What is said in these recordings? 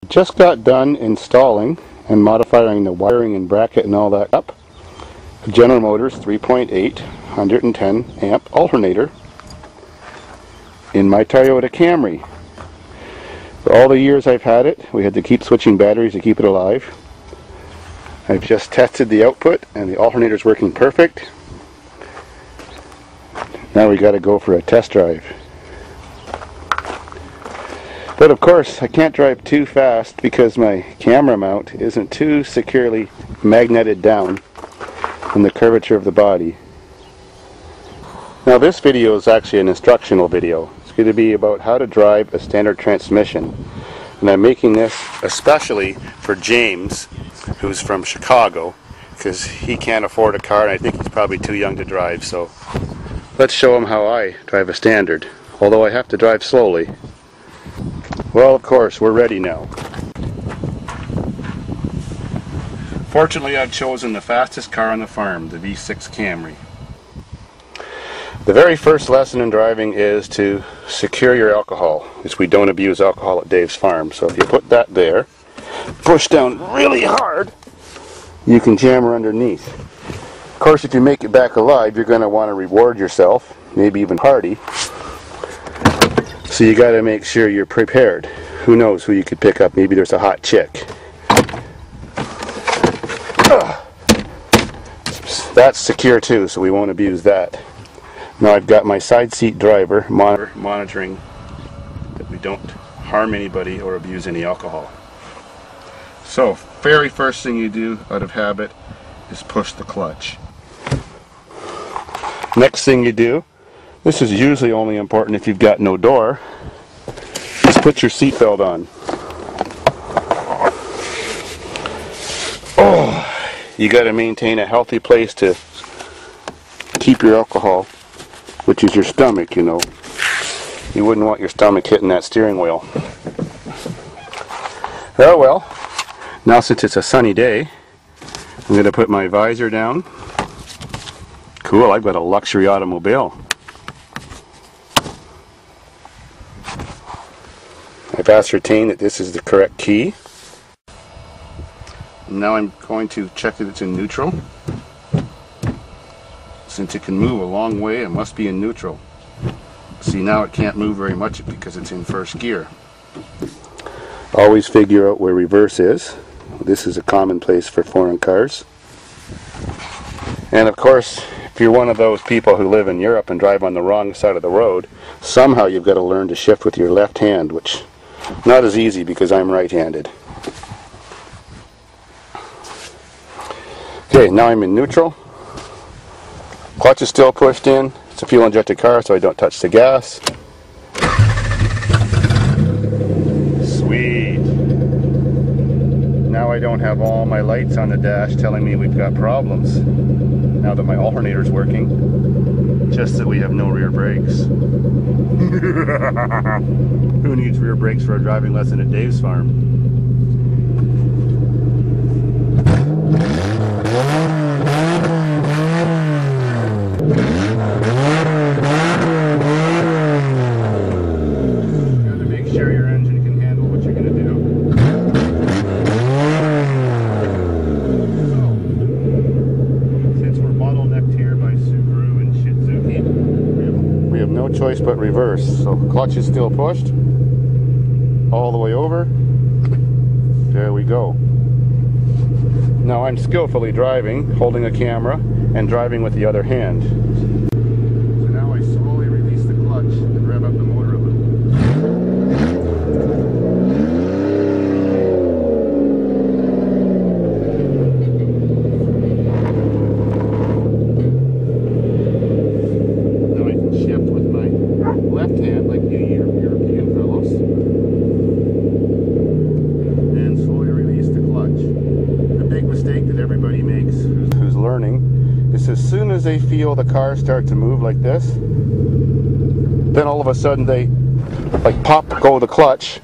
Just got done installing and modifying the wiring and bracket and all that up. General Motors 3.8 110 amp alternator in my Toyota Camry. For all the years I've had it, we had to keep switching batteries to keep it alive. I've just tested the output and the alternator's working perfect. Now we got to go for a test drive. But of course I can't drive too fast because my camera mount isn't too securely magneted down from the curvature of the body. Now this video is actually an instructional video. It's going to be about how to drive a standard transmission. And I'm making this especially for James, who's from Chicago, because he can't afford a car and I think he's probably too young to drive. So let's show him how I drive a standard, although I have to drive slowly. Well, of course, we're ready now. Fortunately, I've chosen the fastest car on the farm, the V6 Camry. The very first lesson in driving is to secure your alcohol, which we don't abuse alcohol at Davidsfarm. So if you put that there, push down really hard, you can jam her underneath. Of course, if you make it back alive, you're going to want to reward yourself, maybe even party. So you got to make sure you're prepared. Who knows who you could pick up? Maybe there's a hot chick. That's secure too, so we won't abuse that. Now I've got my side seat driver monitoring that we don't harm anybody or abuse any alcohol. So, very first thing you do out of habit is push the clutch. Next thing you do, this is usually only important if you've got no door, just put your seatbelt on. Oh, you got to maintain a healthy place to keep your alcohol, which is your stomach, you know. You wouldn't want your stomach hitting that steering wheel. Oh well, now since it's a sunny day, I'm going to put my visor down. Cool, I've got a luxury automobile. I've ascertained that this is the correct key. Now I'm going to check that it's in neutral. Since it can move a long way, it must be in neutral. See, now it can't move very much because it's in first gear. Always figure out where reverse is. This is a commonplace for foreign cars. And of course, if you're one of those people who live in Europe and drive on the wrong side of the road, somehow you've got to learn to shift with your left hand, which not as easy because I'm right-handed. Okay, now I'm in neutral. Clutch is still pushed in. It's a fuel-injected car, so I don't touch the gas. Sweet. Now I don't have all my lights on the dash telling me we've got problems. Now that my alternator's working, just that we have no rear brakes. Who needs rear brakes for a driving lesson at Davidsfarm? Choice but reverse. So clutch is still pushed all the way over. There we go. Now I'm skillfully driving, holding a camera and driving with the other hand. So now I slowly release the clutch and rev up the motor a little. As soon as they feel the car start to move like this, then all of a sudden they like pop go the clutch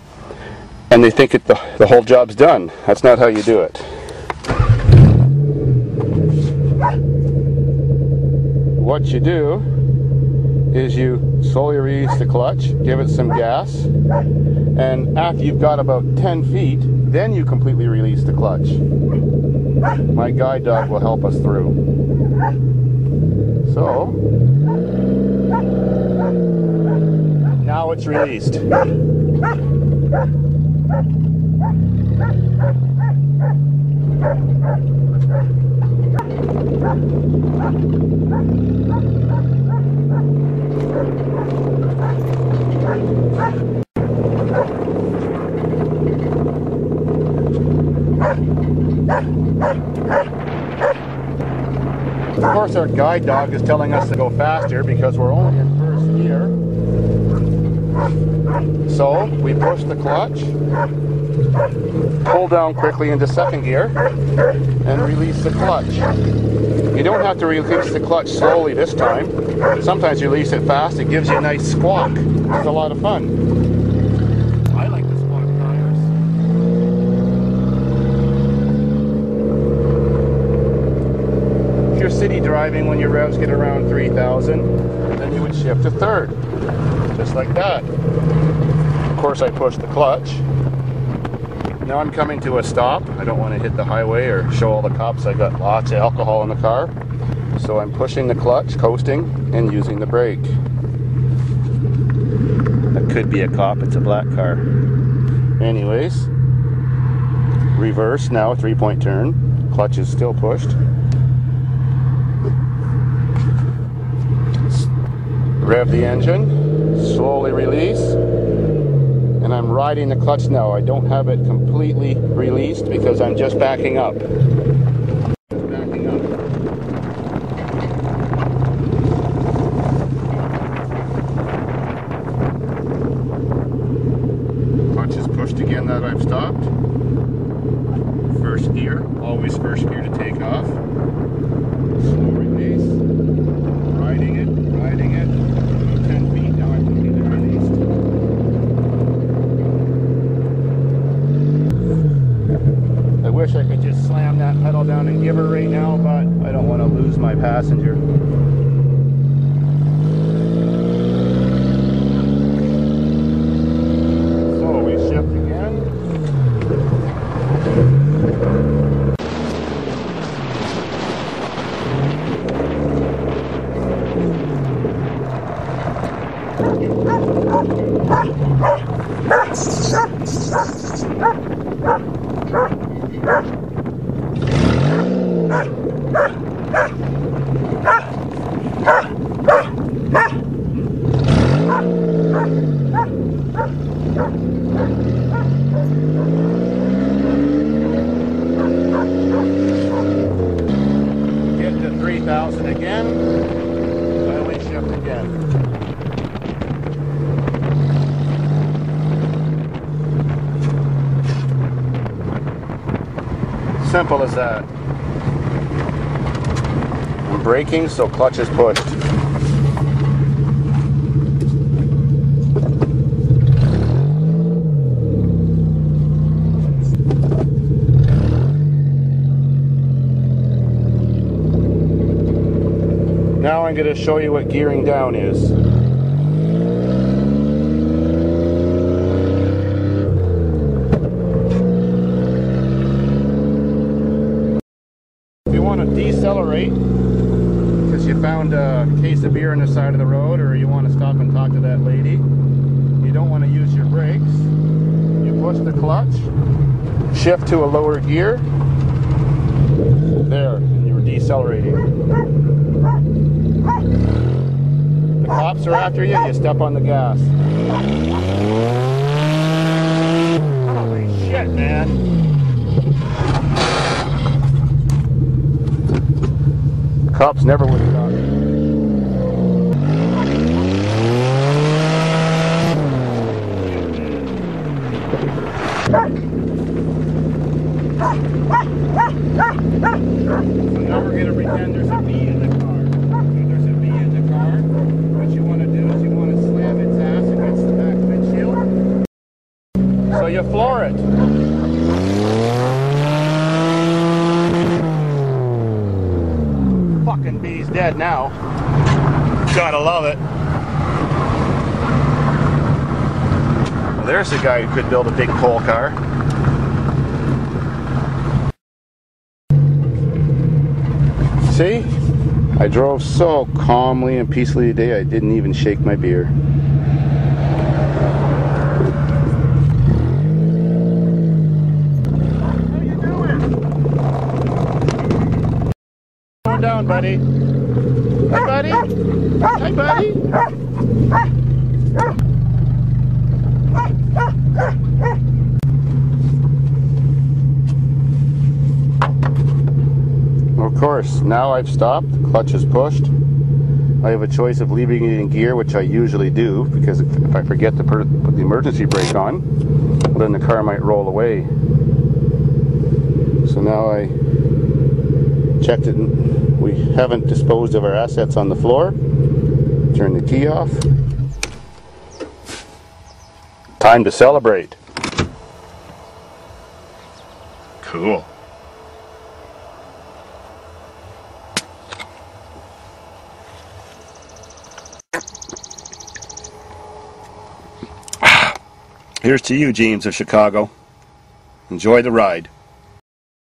and they think the whole job's done. That's not how you do it. What you do is you slowly release the clutch, give it some gas, and after you've got about 10 feet, then you completely release the clutch. My guide dog will help us through. So, now it's released. Of course, our guide dog is telling us to go faster because we're only in first gear. So we push the clutch, pull down quickly into second gear, and release the clutch. You don't have to release the clutch slowly this time. Sometimes you release it fast, it gives you a nice squawk. It's a lot of fun. I like the squawk tires. If you're city driving, when your revs get around 3,000, then you would shift to third. Just like that. Of course, I push the clutch. Now I'm coming to a stop. I don't want to hit the highway or show all the cops I got lots of alcohol in the car. So I'm pushing the clutch, coasting, and using the brake. That could be a cop, it's a black car. Anyways, reverse now, 3-point turn. Clutch is still pushed. Rev the engine, slowly release. And I'm riding the clutch now. I don't have it completely released because I'm just backing up. Clutch is pushed again that I've stopped. First gear, always first gear to take off. Slow release. Riding it, riding it. 10 feet, now I'm completely released. I wish I could just slam that pedal down and give her right now, but I don't want to lose my passenger. So we shift again. Get to 3,000 again, and we shift again. Simple as that. I'm braking, so clutch is pushed. Now I'm going to show you what gearing down is. If you want to decelerate because you found a case of beer on the side of the road, or you want to stop and talk to that lady, you don't want to use your brakes, you push the clutch, shift to a lower gear, there, and you're decelerating. The cops are after you, you step on the gas. Holy shit, man. Cops never would have done it. So now we're going to pretend there's a bee in the car. If there's a bee in the car, what you want to do is you want to slam its ass against the back windshield. So you floor it. Fucking bee's dead now. Gotta love it. Well, there's a guy who could build a big coal car. See? I drove so calmly and peacefully today I didn't even shake my beer. How you doing? Calm down, buddy. Hi, buddy. Hi, buddy. Of course, now I've stopped, the clutch is pushed. I have a choice of leaving it in gear, which I usually do, because if I forget to put the emergency brake on, well, then the car might roll away. So now I checked it, we haven't disposed of our assets on the floor. Turn the key off. Time to celebrate. Cool. Here's to you, James of Chicago. Enjoy the ride.